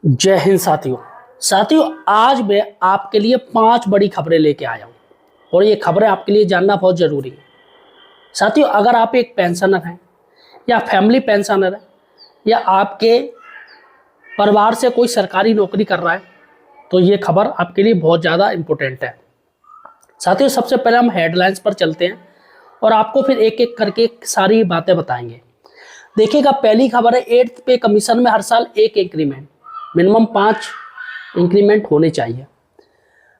जय हिंद साथियों। आज मैं आपके लिए 5 बड़ी खबरें लेके आया हूँ और ये खबरें आपके लिए जानना बहुत ज़रूरी है। साथियों, अगर आप एक पेंशनर हैं या फैमिली पेंशनर है या आपके परिवार से कोई सरकारी नौकरी कर रहा है तो ये खबर आपके लिए बहुत ज़्यादा इम्पोर्टेंट है। साथियों, सबसे पहले हम हेडलाइंस पर चलते हैं और आपको फिर एक एक करके सारी बातें बताएंगे। देखिएगा, पहली खबर है 8th पे कमीशन में हर साल एक इंक्रीमेंट, मिनिमम 5 इंक्रीमेंट होने चाहिए।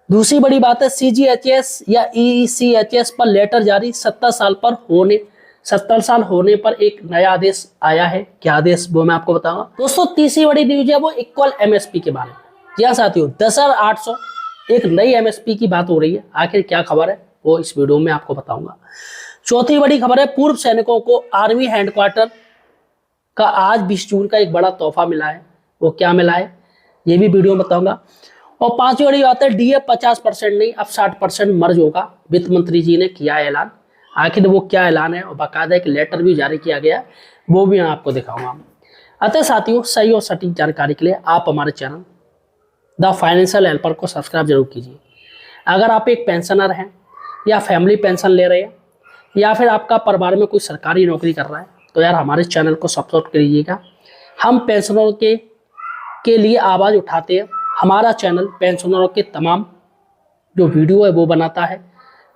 दूसरी बड़ी बात है सीजीएचएस या ईसीएचएस पर लेटर जारी, 70 साल होने पर एक नया आदेश आया है। क्या आदेश, वो मैं आपको बताऊंगा। दोस्तों, तीसरी बड़ी न्यूज है वो इक्वल एमएसपी के बारे में। जी हाँ साथियों, 10,800 एक नई एमएसपी की बात हो रही है। आखिर क्या खबर है वो इस वीडियो में आपको बताऊंगा। चौथी बड़ी खबर है पूर्व सैनिकों को आर्मी हेडक्वार्टर का आज 20 जून का एक बड़ा तोहफा मिला है। वो क्या मिला है ये भी वीडियो में बताऊंगा। और पांचवी बड़ी बात है डीए 50% नहीं अब 60% मर्ज होगा। वित्त मंत्री जी ने किया ऐलान। आखिर वो क्या ऐलान है और बाकायदा एक लेटर भी जारी किया गया है, वो भी मैं आपको दिखाऊंगा। अतः साथियों, सही और सटीक जानकारी के लिए आप हमारे चैनल द फाइनेंशियल हेल्पर को सब्सक्राइब जरूर कीजिए। अगर आप एक पेंशनर हैं या फैमिली पेंशन ले रहे हैं या फिर आपका परिवार में कोई सरकारी नौकरी कर रहा है तो यार हमारे चैनल को सब्सक्राइब करिएगा। हम पेंशनरों के लिए आवाज़ उठाते हैं। हमारा चैनल पेंशनरों के तमाम जो वीडियो है वो बनाता है।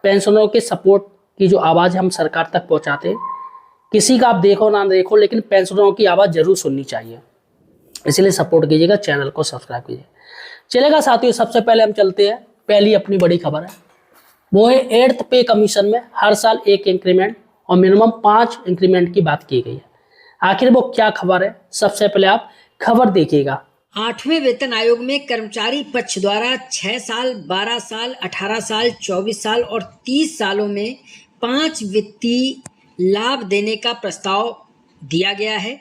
पेंशनरों के सपोर्ट की जो आवाज़ हम सरकार तक पहुंचाते हैं। किसी का आप देखो ना देखो, लेकिन पेंशनरों की आवाज़ जरूर सुननी चाहिए, इसलिए सपोर्ट कीजिएगा, चैनल को सब्सक्राइब कीजिए। चलेगा साथियों, सबसे पहले हम चलते हैं। पहली अपनी बड़ी खबर है वो है 8th पे कमीशन में हर साल एक इंक्रीमेंट और मिनिमम 5 इंक्रीमेंट की बात की गई है। आखिर वो क्या खबर है, सबसे पहले आप खबर देखिएगा। 8वें वेतन आयोग में कर्मचारी पक्ष द्वारा 6 साल, 12 साल, 18 साल, 24 साल और 30 सालों में 5 वित्तीय लाभ देने का प्रस्ताव दिया गया है।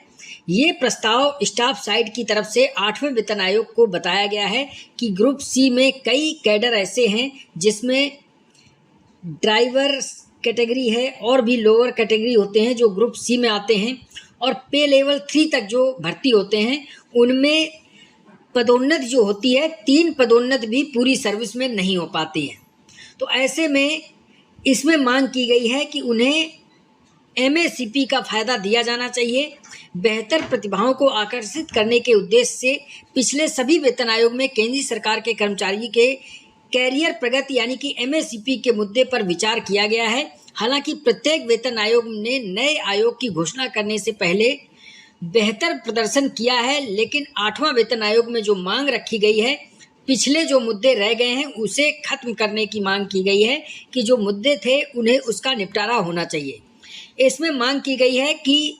ये प्रस्ताव स्टाफ साइड की तरफ से 8वें वेतन आयोग को बताया गया है कि ग्रुप सी में कई कैडर ऐसे हैं जिसमें ड्राइवर कैटेगरी है और भी लोअर कैटेगरी होते हैं जो ग्रुप सी में आते हैं, और पे लेवल 3 तक जो भर्ती होते हैं उनमें पदोन्नत जो होती है 3 पदोन्नत भी पूरी सर्विस में नहीं हो पाती है। तो ऐसे में इसमें मांग की गई है कि उन्हें एमएससीपी का फ़ायदा दिया जाना चाहिए। बेहतर प्रतिभाओं को आकर्षित करने के उद्देश्य से पिछले सभी वेतन आयोग में केंद्रीय सरकार के कर्मचारी के कैरियर प्रगति यानी कि एमएससीपी के मुद्दे पर विचार किया गया है। हालांकि प्रत्येक वेतन आयोग ने नए आयोग की घोषणा करने से पहले बेहतर प्रदर्शन किया है, लेकिन 8वां वेतन आयोग में जो मांग रखी गई है, पिछले जो मुद्दे रह गए हैं उसे खत्म करने की मांग की गई है कि जो मुद्दे थे उन्हें उसका निपटारा होना चाहिए। इसमें मांग की गई है कि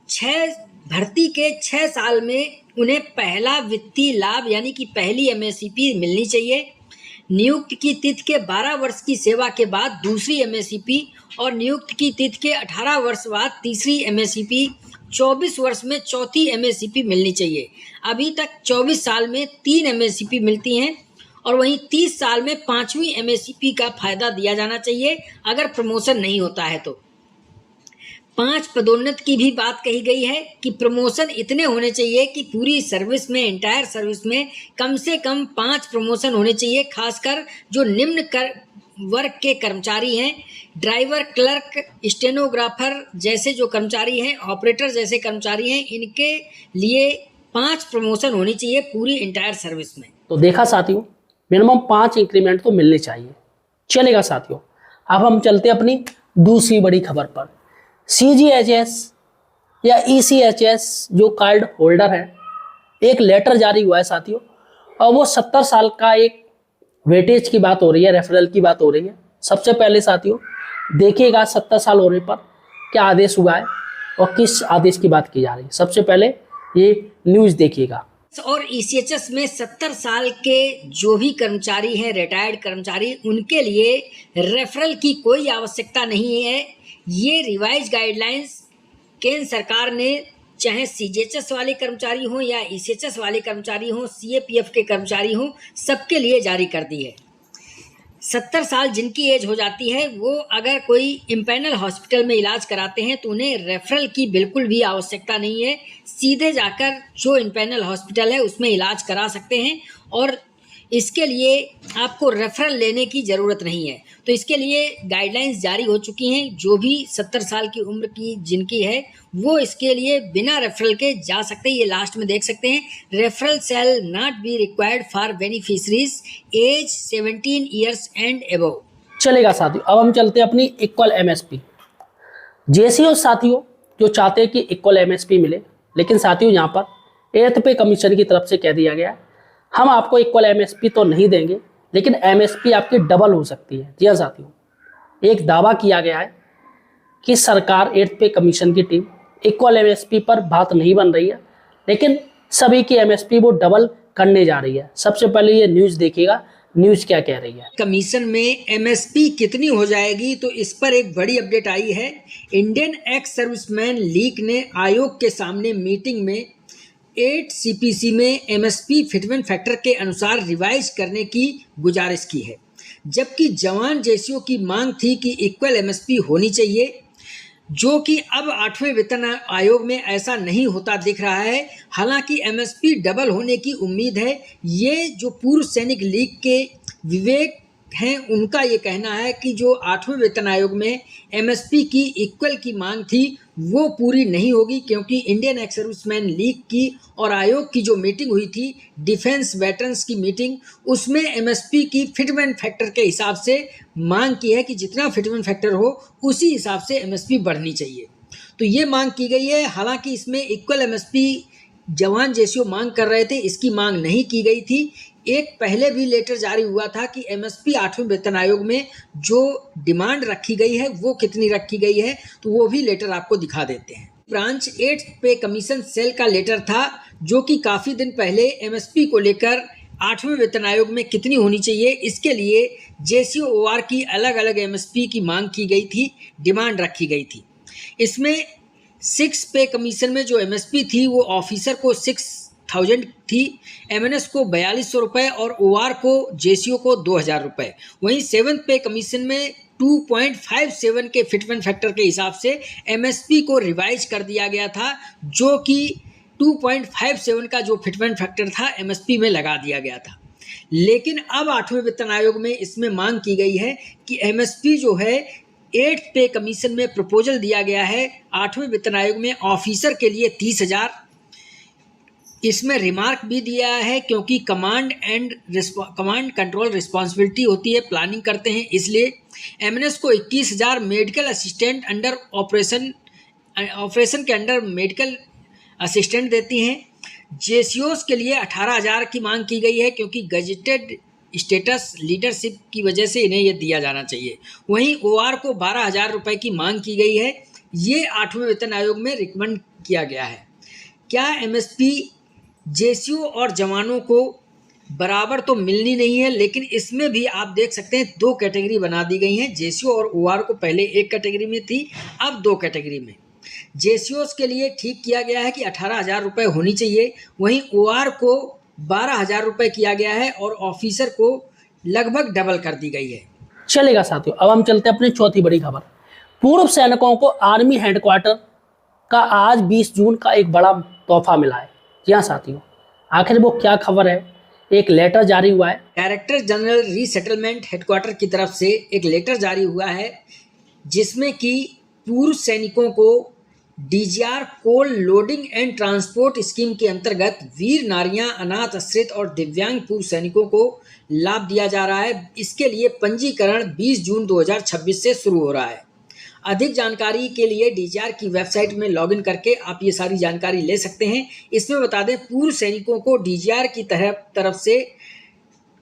6 भर्ती के 6 साल में उन्हें पहला वित्तीय लाभ यानी कि पहली एमएससीपी मिलनी चाहिए। नियुक्ति की तिथि के 12 वर्ष की सेवा के बाद दूसरी एमएससीपी और नियुक्ति की तिथि के 18 वर्ष बाद तीसरी एमएससीपी, 24 वर्ष में चौथी एमएससीपी मिलनी चाहिए। अभी तक 24 साल में 3 एमएससीपी मिलती हैं और वहीं 30 साल में 5वीं एमएससीपी का फायदा दिया जाना चाहिए अगर प्रमोशन नहीं होता है तो। 5 पदोन्नत की भी बात कही गई है कि प्रमोशन इतने होने चाहिए कि पूरी सर्विस में, इंटायर सर्विस में कम से कम 5 प्रमोशन होने चाहिए, खासकर जो निम्न वर्ग के कर्मचारी हैं, ड्राइवर, क्लर्क, स्टेनोग्राफर जैसे जो कर्मचारी हैं, ऑपरेटर जैसे कर्मचारी हैं, इनके लिए 5 प्रमोशन होनी चाहिए पूरी इंटायर सर्विस में। तो देखा साथियों, मिनिमम 5 इंक्रीमेंट तो मिलने चाहिए। चलेगा साथियों, अब हम चलते अपनी दूसरी बड़ी खबर पर। सीजीएचएस या ईसीएचएस जो कार्ड होल्डर है, एक लेटर जारी हुआ है साथियों, और वो 70 साल का एक वेटेज की बात हो रही है, रेफरल की बात हो रही है। सबसे पहले साथियों देखिएगा 70 साल होने पर क्या आदेश हुआ है और किस आदेश की बात की जा रही है। सबसे पहले ये न्यूज देखिएगा। और ईसीएचएस में 70 साल के जो भी कर्मचारी हैं, रिटायर्ड कर्मचारी, उनके लिए रेफरल की कोई आवश्यकता नहीं है। ये रिवाइज गाइडलाइंस केंद्र सरकार ने चाहे सीजीएचएस वाले कर्मचारी हों या ईसीएचएस वाले कर्मचारी हों, सीएपीएफ के कर्मचारी हों, सबके लिए जारी कर दी है। 70 साल जिनकी एज हो जाती है वो अगर कोई इम्पैनल हॉस्पिटल में इलाज कराते हैं तो उन्हें रेफरल की बिल्कुल भी आवश्यकता नहीं है। सीधे जाकर जो इम्पैनल हॉस्पिटल है उसमें इलाज करा सकते हैं और इसके लिए आपको रेफरल लेने की ज़रूरत नहीं है। तो इसके लिए गाइडलाइंस जारी हो चुकी हैं। जो भी 70 साल की उम्र की जिनकी है वो इसके लिए बिना रेफरल के जा सकते हैं। ये लास्ट में देख सकते हैं, referral shall not be required for beneficiaries age 17 years and above. चलेगा साथियों, अब हम चलते हैं अपनी इक्वल एमएसपी। जेसीओ साथियों जो चाहते हैं कि इक्वल एमएसपी मिले, लेकिन साथियों यहाँ पर 8th पे कमीशन की तरफ से कह दिया गया है हम आपको इक्वल एमएसपी तो नहीं देंगे, लेकिन एमएसपी आपकी डबल हो सकती है। जी हाँ साथियों, एक दावा किया गया है कि सरकार 8th पे कमीशन की टीम इक्वल एमएसपी पर बात नहीं बन रही है, लेकिन सभी की एमएसपी वो डबल करने जा रही है। सबसे पहले ये न्यूज़ देखिएगा, न्यूज़ क्या कह रही है। कमीशन में एमएसपी कितनी हो जाएगी, तो इस पर एक बड़ी अपडेट आई है। इंडियन एक्स सर्विसमैन लीग ने आयोग के सामने मीटिंग में 8 सीपीसी में एमएसपी फिटमेंट फैक्टर के अनुसार रिवाइज करने की गुजारिश की है, जबकि जवान जेसीओ की मांग थी कि इक्वल एमएसपी होनी चाहिए, जो कि अब 8वें वेतन आयोग में ऐसा नहीं होता दिख रहा है। हालांकि एमएसपी डबल होने की उम्मीद है। ये जो पूर्व सैनिक लीग के विवेक हैं उनका ये कहना है कि जो 8वें वेतन आयोग में एमएसपी की इक्वल की मांग थी वो पूरी नहीं होगी, क्योंकि इंडियन एक्स सर्विसमैन लीग की और आयोग की जो मीटिंग हुई थी डिफेंस वेटरन्स की मीटिंग, उसमें एमएसपी की फिटमेंट फैक्टर के हिसाब से मांग की है कि जितना फिटमेंट फैक्टर हो उसी हिसाब से एमएसपी बढ़नी चाहिए। तो ये मांग की गई है। हालांकि इसमें इक्वल एमएसपी जवान जेसीओ मांग कर रहे थे, इसकी मांग नहीं की गई थी। एक पहले भी लेटर जारी हुआ था कि एमएसपी 8वें वेतन आयोग में जो डिमांड रखी गई है वो कितनी रखी गई है, तो वो भी लेटर आपको दिखा देते हैं। ब्रांच 8 पे कमीशन सेल का लेटर था जो कि काफ़ी दिन पहले एमएसपी को लेकर 8वें वेतन आयोग में कितनी होनी चाहिए इसके लिए जेसीओ ओआर की अलग अलग एमएसपी की मांग की गई थी, डिमांड रखी गई थी। इसमें 6 पे कमीशन में जो एमएसपी थी वो ऑफिसर को 6000 थी, एमएनएस को 4200 रुपये और ओआर को जेसीओ को 2000 रुपये। वहीं 7th पे कमीशन में 2.57 के फिटमेंट फैक्टर के हिसाब से एमएसपी को रिवाइज कर दिया गया था, जो कि 2.57 का जो फिटमेंट फैक्टर था एमएसपी में लगा दिया गया था। लेकिन अब 8वें वेतन आयोग में इसमें मांग की गई है कि एमएसपी जो है 8th पे कमीशन में प्रपोजल दिया गया है 8वें वेतन आयोग में ऑफिसर के लिए 30,000। इसमें रिमार्क भी दिया है क्योंकि कमांड कंट्रोल रिस्पॉन्सिबिलिटी होती है, प्लानिंग करते हैं, इसलिए एमएनएस को 21,000, मेडिकल असिस्टेंट अंडर ऑपरेशन के अंडर मेडिकल असिस्टेंट देती हैं। जेसीओस के लिए 18,000 की मांग की गई है क्योंकि गजेटेड स्टेटस लीडरशिप की वजह से इन्हें यह दिया जाना चाहिए। वहीं ओआर को 12,000 रुपये की मांग की गई है। ये 8वें वेतन आयोग में रिकमेंड किया गया है। क्या एमएसपी जेसीओ और जवानों को बराबर तो मिलनी नहीं है, लेकिन इसमें भी आप देख सकते हैं 2 कैटेगरी बना दी गई हैं। जेसीओ और ओआर को पहले एक कैटेगरी में थी, अब 2 कैटेगरी में। जेसीओस के लिए ठीक किया गया है कि 18,000 रुपये होनी चाहिए, वहीं ओआर को 12,000 रुपये किया गया है और ऑफिसर को लगभग डबल कर दी गई है। चलेगा साथियों, अब हम चलते हैं अपनी चौथी बड़ी खबर। पूर्व सैनिकों को आर्मी हेडक्वार्टर का आज 20 जून का एक बड़ा तोहफा मिला है। जी हाँ साथियों, आखिर वो क्या खबर है? एक लेटर जारी हुआ है। डायरेक्टर जनरल रीसेटलमेंट हेडक्वार्टर की तरफ से एक लेटर जारी हुआ है जिसमें कि पूर्व सैनिकों को DGR coal loading and transport scheme के अंतर्गत वीर नारियां, अनाथ आश्रित और दिव्यांग पूर्व सैनिकों को लाभ दिया जा रहा है। इसके लिए पंजीकरण 20 जून 2026 से शुरू हो रहा है। अधिक जानकारी के लिए डीजीआर की वेबसाइट में लॉगिन करके आप ये सारी जानकारी ले सकते हैं। इसमें बता दें, पूर्व सैनिकों को डीजीआर की तरफ से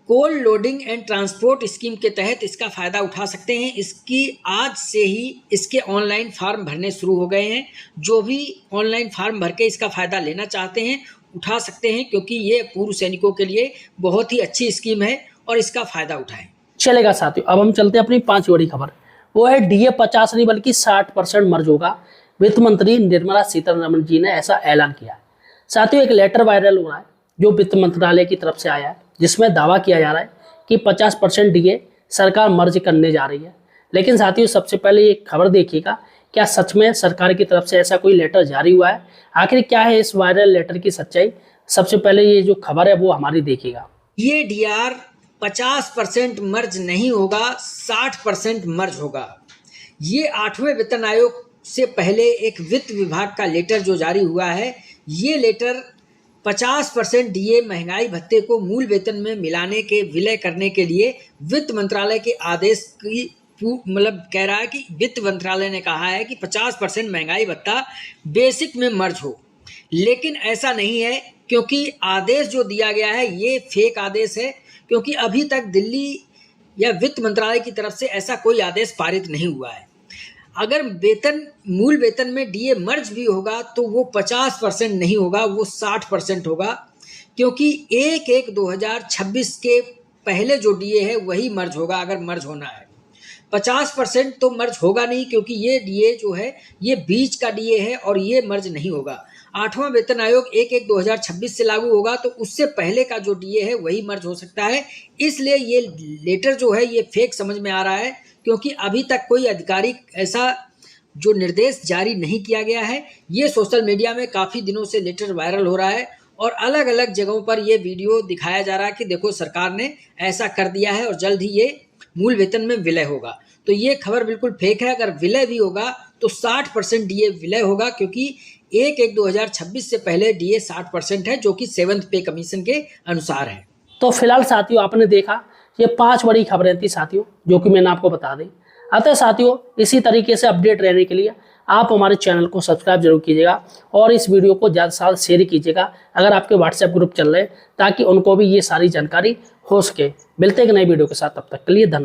कोल लोडिंग एंड ट्रांसपोर्ट स्कीम के तहत इसका फ़ायदा उठा सकते हैं। इसकी आज से ही इसके ऑनलाइन फार्म भरने शुरू हो गए हैं। जो भी ऑनलाइन फार्म भर के इसका फ़ायदा लेना चाहते हैं उठा सकते हैं, क्योंकि ये पूर्व सैनिकों के लिए बहुत ही अच्छी स्कीम है और इसका फ़ायदा उठाएं। चलेगा साथियों, अब हम चलते हैं अपनी 5वीं बड़ी खबर। वो है डीए 50 नहीं बल्कि 60% मर्ज होगा। वित्त मंत्री निर्मला सीतारमण जी ने ऐसा ऐलान किया है। साथियों, एक लेटर वायरल हो रहा है जो वित्त मंत्रालय की तरफ से आया है, जिसमें दावा किया जा रहा है कि 50% डीए सरकार मर्ज करने जा रही है। लेकिन साथियों, सबसे पहले ये खबर देखिएगा, क्या सच में सरकार की तरफ से ऐसा कोई लेटर जारी हुआ है? आखिर क्या है इस वायरल लेटर की सच्चाई? सबसे पहले ये जो खबर है वो हमारी देखिएगा। ये डीआर 50% मर्ज नहीं होगा, 60% मर्ज होगा। ये 8वें वेतन आयोग से पहले एक वित्त विभाग का लेटर जो जारी हुआ है, ये लेटर 50% डीए महंगाई भत्ते को मूल वेतन में मिलाने के विलय करने के लिए वित्त मंत्रालय के आदेश की कह रहा है कि वित्त मंत्रालय ने कहा है कि 50% महंगाई भत्ता बेसिक में मर्ज हो। लेकिन ऐसा नहीं है, क्योंकि आदेश जो दिया गया है ये फेक आदेश है, क्योंकि अभी तक दिल्ली या वित्त मंत्रालय की तरफ से ऐसा कोई आदेश पारित नहीं हुआ है। अगर मूल वेतन में डीए मर्ज भी होगा तो वो 50% नहीं होगा, वो 60% होगा, क्योंकि 1/1/2026 के पहले जो डीए है वही मर्ज होगा अगर मर्ज होना है। 50% तो मर्ज होगा नहीं, क्योंकि ये डीए जो है ये बीच का डीए है और ये मर्ज नहीं होगा। 8वां वेतन आयोग 1/1/2026 से लागू होगा तो उससे पहले का जो डीए है वही मर्ज हो सकता है। इसलिए ये लेटर जो है ये फेक समझ में आ रहा है, क्योंकि अभी तक कोई आधिकारिक ऐसा जो निर्देश जारी नहीं किया गया है। ये सोशल मीडिया में काफ़ी दिनों से लेटर वायरल हो रहा है और अलग अलग जगहों पर ये वीडियो दिखाया जा रहा है कि देखो सरकार ने ऐसा कर दिया है और जल्द ही ये मूल वेतन में विलय होगा। तो ये खबर बिल्कुल फेक है। अगर विलय भी होगा तो 60% डीए विलय होगा, क्योंकि 1/1/2026 से पहले डीए 60% है, जो कि 7th पे कमीशन के अनुसार है। तो फिलहाल साथियों, आपने देखा ये 5 बड़ी खबरें थी साथियों, जो कि मैंने आपको बता दी। अतः साथियों, इसी तरीके से अपडेट रहने के लिए आप हमारे चैनल को सब्सक्राइब जरूर कीजिएगा और इस वीडियो को ज़्यादा से ज़्यादा शेयर कीजिएगा अगर आपके व्हाट्सएप ग्रुप चल रहे हैं, ताकि उनको भी ये सारी जानकारी हो सके। मिलते हैं एक नई वीडियो के साथ, तब तक के लिए धन्यवाद।